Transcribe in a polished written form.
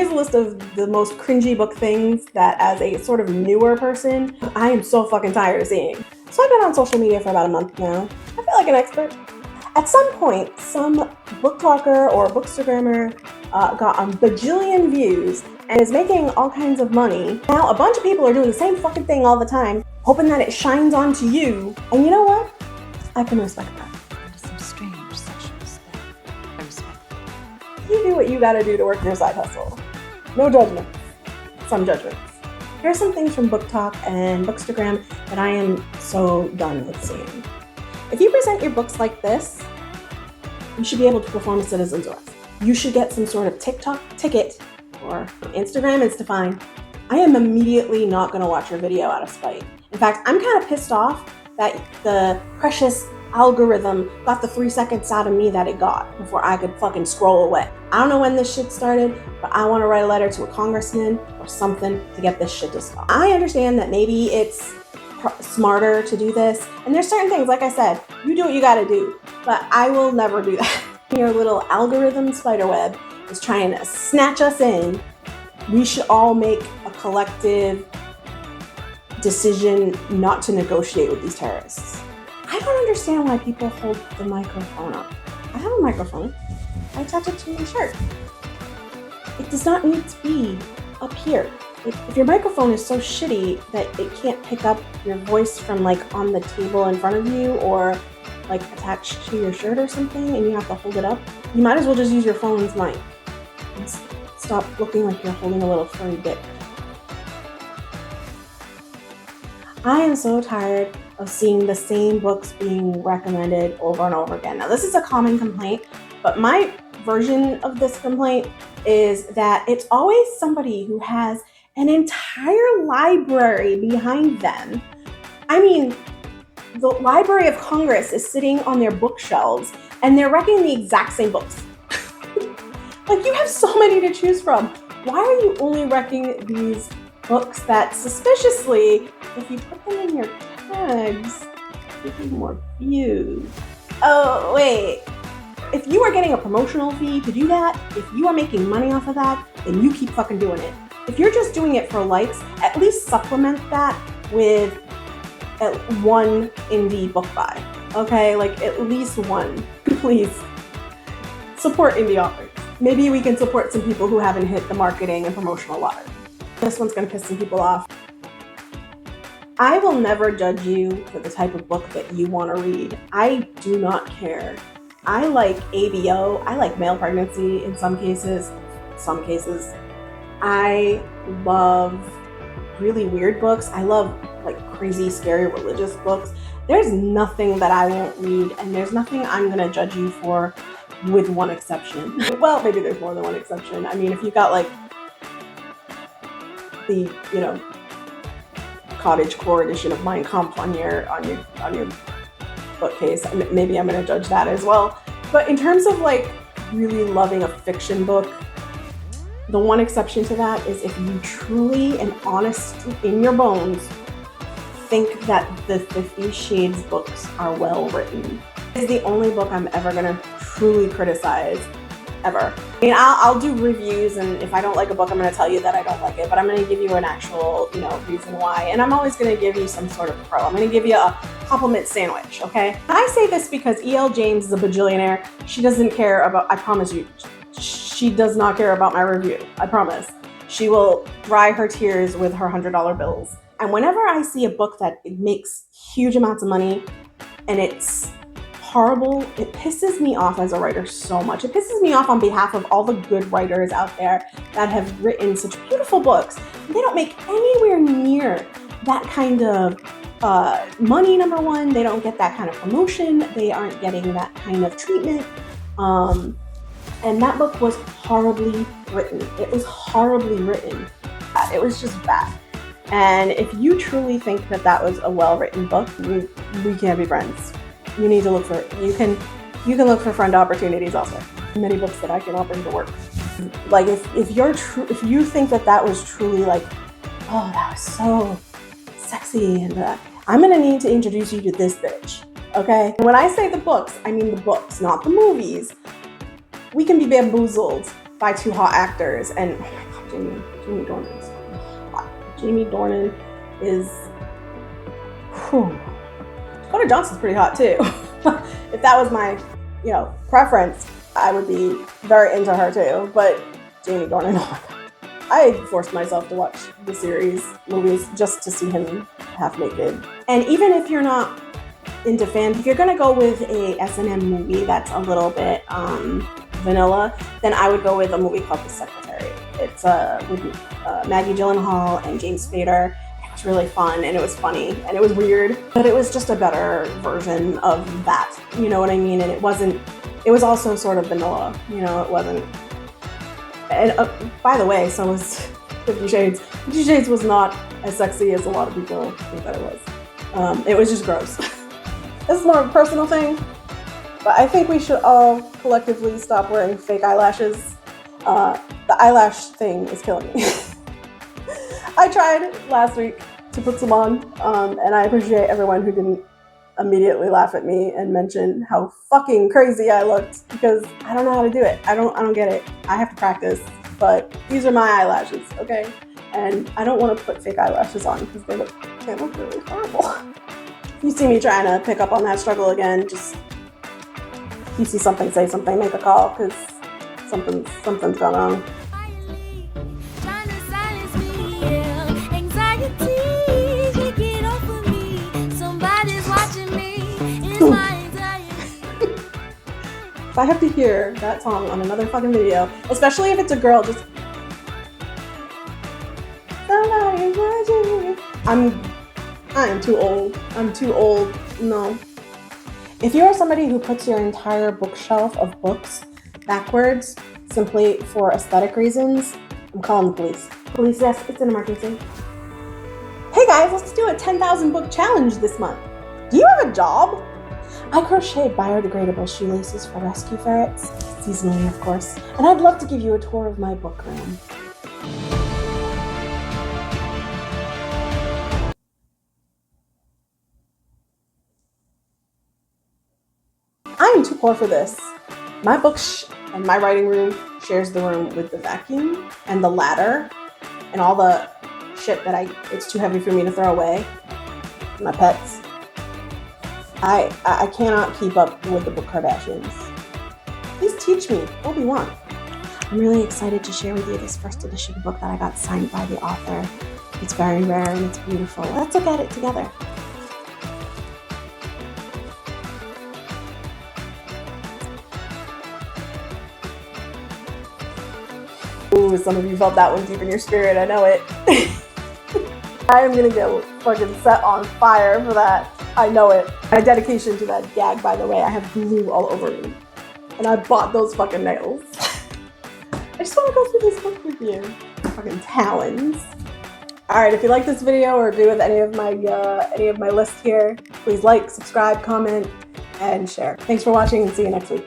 Here's a list of the most cringy book things that, as a sort of newer person, I am so fucking tired of seeing. So I've been on social media for about a month now. I feel like an expert. At some point, some book talker or bookstagrammer got a bajillion views and is making all kinds of money. Now a bunch of people are doing the same fucking thing all the time, hoping that it shines onto you. And you know what? I can respect that. Some strange sexual spell. I respect that. You do what you gotta do to work your side hustle. No judgment. Some judgments. Here are some things from Book Talk and Bookstagram that I am so done with seeing. If you present your books like this, you should be able to perform a citizen's arrest. You should get some sort of TikTok ticket or Instagram Instafine. I am immediately not gonna watch your video out of spite. In fact, I'm kind of pissed off that the precious algorithm got the 3 seconds out of me that it got before I could fucking scroll away. I don't know when this shit started, but I want to write a letter to a congressman or something to get this shit to stop. I understand that maybe it's smarter to do this, and there's certain things, like I said, you do what you gotta do, but I will never do that. Your little algorithm spiderweb is trying to snatch us in. We should all make a collective decision not to negotiate with these terrorists. I don't understand why people hold the microphone up. I have a microphone. I attach it to my shirt. It does not need to be up here. If your microphone is so shitty that it can't pick up your voice from like on the table in front of you or like attached to your shirt or something and you have to hold it up, you might as well just use your phone's mic and stop looking like you're holding a little furry dick. I am so tired of seeing the same books being recommended over and over again. Now, this is a common complaint, but my version of this complaint is that it's always somebody who has an entire library behind them. I mean, the Library of Congress is sitting on their bookshelves and they're recommending the exact same books. Like, you have so many to choose from. Why are you only recommending these books that suspiciously, if you put them in your tags, give you more views? Oh, wait. If you are getting a promotional fee to do that, if you are making money off of that, then you keep fucking doing it. If you're just doing it for likes, at least supplement that with one indie book buy. Okay, like at least one. Please support indie authors. Maybe we can support some people who haven't hit the marketing and promotional lottery. This one's gonna piss some people off. I will never judge you for the type of book that you want to read. I do not care. I like ABO. I like male pregnancy in some cases. I love really weird books. I love like crazy, scary religious books. There's nothing that I won't read, and there's nothing I'm gonna judge you for, with one exception. Well, maybe there's more than one exception. I mean, if you got like the, you know, cottagecore edition of Mein Kampf on your bookcase, maybe I'm gonna judge that as well. But in terms of like really loving a fiction book, the one exception to that is if you truly and honest in your bones think that the 50 Shades books are well written. It's the only book I'm ever gonna truly criticize, ever. I mean, I'll do reviews, and if I don't like a book, I'm gonna tell you that I don't like it, but I'm gonna give you an actual, you know, reason why. And I'm always gonna give you some sort of pro. I'm gonna give you a compliment sandwich, okay? I say this because E.L. James is a bajillionaire. She doesn't care about, I promise you, she does not care about my review, I promise. She will dry her tears with her $100 bills. And whenever I see a book that it makes huge amounts of money and it's horrible, it pisses me off as a writer so much. It pisses me off on behalf of all the good writers out there that have written such beautiful books. They don't make anywhere near that kind of money, number one. They don't get that kind of promotion. They aren't getting that kind of treatment. And that book was horribly written. It was horribly written. It was just bad. And if you truly think that that was a well-written book, we can't be friends. You need to look for, you can look for friend opportunities elsewhere. Many books that I can offer you to work. Like if you think that that was truly like, oh, that was so sexy, and I'm gonna need to introduce you to this bitch, okay? When I say the books, I mean the books, not the movies. We can be bamboozled by two hot actors, and oh my God, Jamie Dornan is hot. Jamie Dornan is. Whew. Dakota Johnson's pretty hot too. If that was my, preference, I would be very into her too. But Jamie Dornan, oh my god. I forced myself to watch the series movies just to see him half naked. And even if you're not into if you're gonna go with a S&M movie that's a little bit vanilla, then I would go with a movie called The Secretary. It's with Maggie Gyllenhaal and James Spader. It was really fun and it was funny and it was weird, but it was just a better version of that. You know what I mean? And it was also sort of vanilla. It wasn't. And by the way, so was 50 Shades. 50 Shades was not as sexy as a lot of people think that it was. It was just gross. This is more of a personal thing, but I think we should all collectively stop wearing fake eyelashes. The eyelash thing is killing me. I tried last week to put some on, and I appreciate everyone who didn't immediately laugh at me and mention how fucking crazy I looked, because I don't know how to do it. I don't get it. I have to practice, but these are my eyelashes, okay? And I don't want to put fake eyelashes on because they look really horrible. If you see me trying to pick up on that struggle again, just if you see something, say something, make a call, because something's going on. If I have to hear that song on another fucking video, especially if it's a girl, just somebody's watching me. I am too old. I'm too old. No. If you are somebody who puts your entire bookshelf of books backwards simply for aesthetic reasons, I'm calling the police. Police, yes, it's an emergency. Hey guys, let's do a 10,000 book challenge this month. Do you have a job? I crochet biodegradable shoelaces for rescue ferrets, seasonally of course, and I'd love to give you a tour of my book room. I am too poor for this. My and my writing room shares the room with the vacuum and the ladder and all the shit that it's too heavy for me to throw away. My pets. I cannot keep up with the book Kardashians. Please teach me, Obi-Wan. I'm really excited to share with you this first edition book that I got signed by the author. It's very rare and it's beautiful. Let's look at it together. Ooh, some of you felt that one deep in your spirit, I know it. I am gonna get fucking set on fire for that. I know it. My dedication to that gag, by the way, I have glue all over me. And I bought those fucking nails. I just want to go through this book with you. Fucking talons. Alright, if you like this video or agree with any of my lists here, please like, subscribe, comment, and share. Thanks for watching and see you next week.